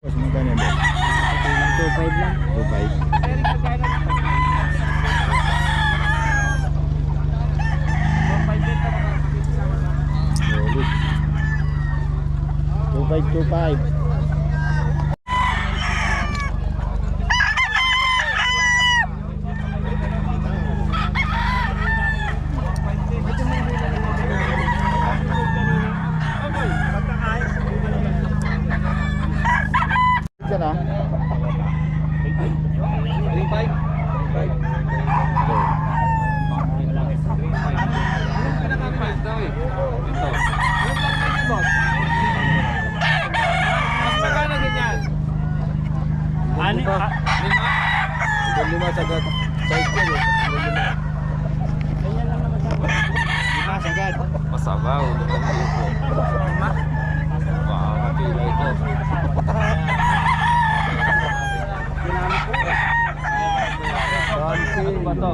Boss, magkano boss? 2.5 lang. 2.5. Solid. 2.5. Diyan ah. 5 sagad. Size ko eh. 5 sagad. Masabaw, naman dito. Baka mapila ito. Ano ba to?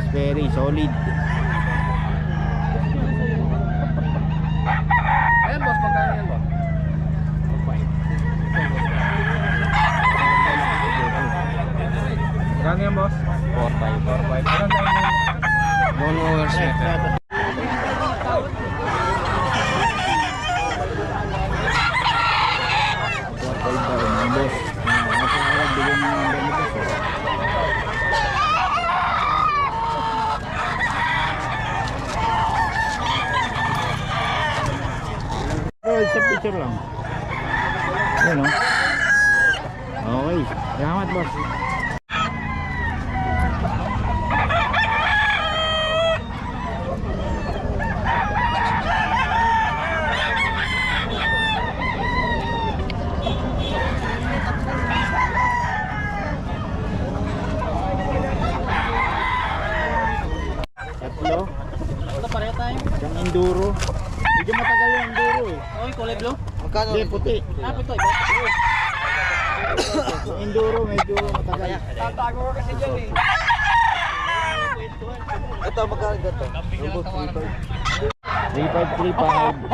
Very solid. Ayan boss, magkano yan boss? Magkano yan boss? 4.5. Anong tayo mo? Mono version. Sa picture lang. Ayan o. Okay. Salamat boss. Tatlo. Ito pareho tayo. Isang enduro. Medyo matagal yung enduro eh. Oy, kulay blue. Magkano? Hindi, puti. Ah, ito iba. Yung enduro medyo matagal. Tatago ko kasi dyan eh. Ito, magkano ito? 3535.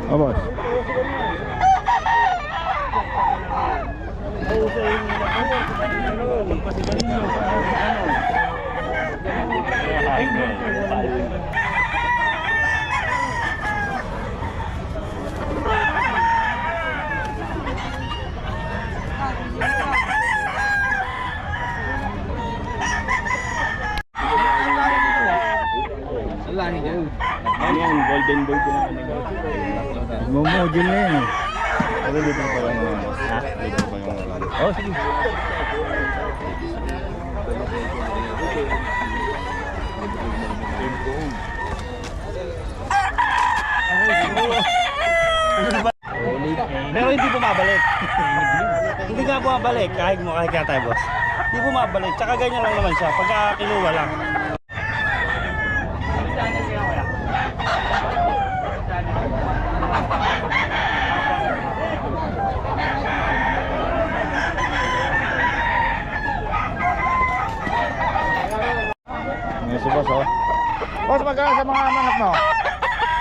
Oh, boss. Ano yan? Golden boy ko naman yung Momodule na yan eh. Pero dito pa yung ha? Dito pa yung Oh, sige. Pero hindi bumabalik. Hindi nga bumabalik kahit mo kahit tayo boss. Hindi bumabalik. Tsaka ganyan lang naman siya pagka kinuha lang. Ngayon si boss, oh. Boss, magkano sa mga manok mo?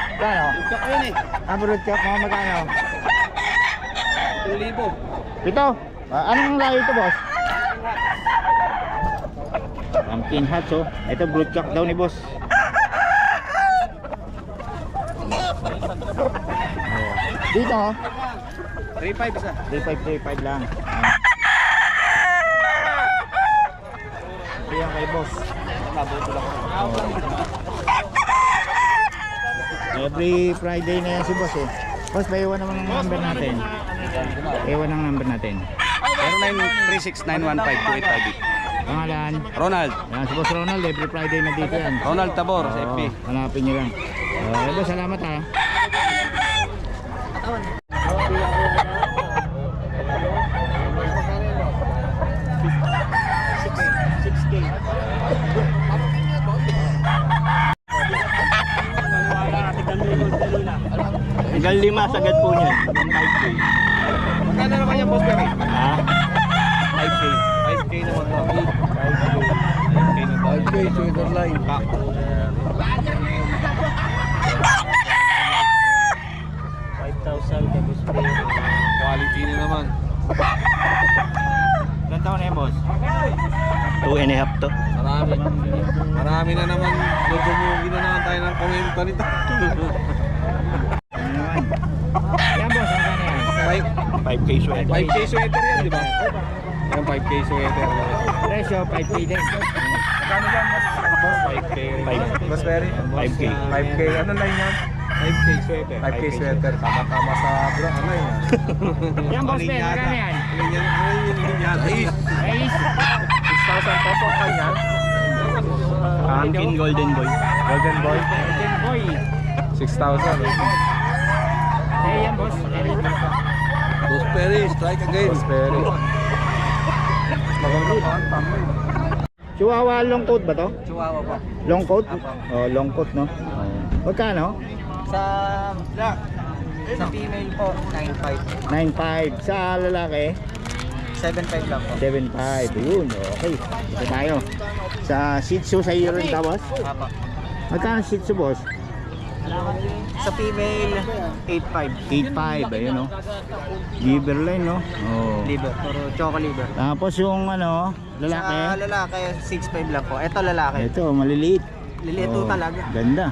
Magkano? Check yun eh. Ang broodcock mo, magkano? 2,000. Ito? Anong lahi ito, boss? Pumpkin hats, oh. Ito, broodcock daw ni boss. Dito, oh. 3,500 isa. 3535 lang. Ito yan kay boss. Every Friday na yan si boss eh. Boss, may iwan naman ang number natin. Iwan ang number natin. 0936-915-2858. Pangalan. Ronald. Yan, si boss Ronald, every Friday na dito yan. Ronald Tabor sa FB. Oo, hanapin nyo lang. Boss, salamat ha. Hanggang 5 sagad po niyan. 5K. Magkano naman yung boss Berry? Ha? 5K. 5K naman to. 5K sweater line. 5,000 kay boss Berry. Quality na naman. Ilan taon na yan, boss? 2.5 to. Marami. Marami na naman. Dudumugi na naman tayo ng komento nito. Ano naman? Yan, boss, ang gana yan? 5K sweater. 5K sweater yan, di ba? Yung 5K sweater. Presyo, 5K din. Magkano yan, boss? 5K. 5K. Boss Berry? 5K. 5K. Ano line yan? 5K sweater. 5K sweater. Tama-tama sa bro. Ano yun? Yan, boss, Ben, magkano yan? Ayos. Ayos. 6,000 pesos kanya. Pumpkin golden boy. Golden boy. Golden boy. 6,000. Eh, yan, boss. Boss Perry, strike again. Boss Perry. Maganda pa. Chihuahua long coat ba to? Chihuahua po. Long coat? Oh, long coat, no? Magkano? Sa female po, 9,500. 9.5. Sa lalaki? 7,500 lang po. 7.5. Yun, okay. Ito tayo. Sa Shih Tzu sa iyo rin tapos? Apo. Magkano Shih Tzu, boss? Sa female, 8,500. 8.5. Ayun, no? Liver line, no? Oh. Liver, puro choco liver. Tapos yung ano, Sa lalaki? lalaki, 6,500 lang po. Ito lalaki. Ito, maliliit. Liliit po Oh, talaga. Ganda.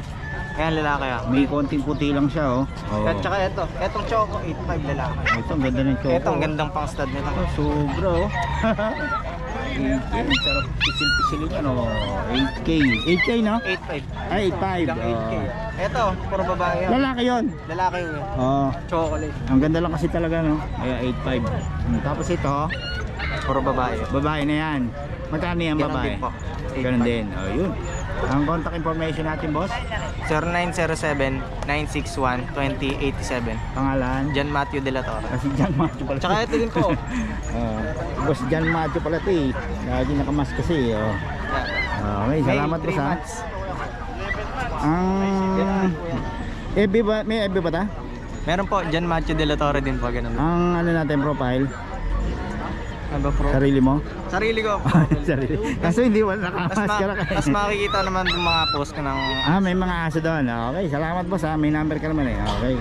Ayan lalaki ah. May konting puti lang siya, oh. Oh. At saka ito, etong choco, 8,500 lalaki. Ito, ang ganda ng choco. Ito, ang gandang pang stud nito. Oh, sobra, oh. 8K. Sarap pisil-pisilin yan, oh. 8K. 8K, no? 8,500. Ay, 8.5. Hanggang 8K. Ito, puro babae yan. Lalaki yun. Lalaki yun. Oh. Chocolate. Ang ganda lang kasi talaga, no? Kaya 8.5. Tapos ito, Puro babae. babae na yan. Magkano yan, Ganon babae? din po. Ganun din. Oh, yun. Ang contact information natin, boss. 0907-961-2087. Pangalan. John Matthew De La Torre. Kasi John Macho pala. Tsaka ito din po. Boss John Macho pala ito eh. Lagi nakamas kasi. Oh. Okay, salamat boss ha. Ang FB ba? May FB ba ta? Meron po, John Matthew De La Torre din po. Ganun. Ang ano natin profile? Aba Pro. Sarili mo? Sarili ko. Sarili. Kaso hindi wala nakamaskara ka. Mas makikita naman yung mga post ko ng May mga aso doon. Okay, salamat boss ha. May number ka naman eh. Okay.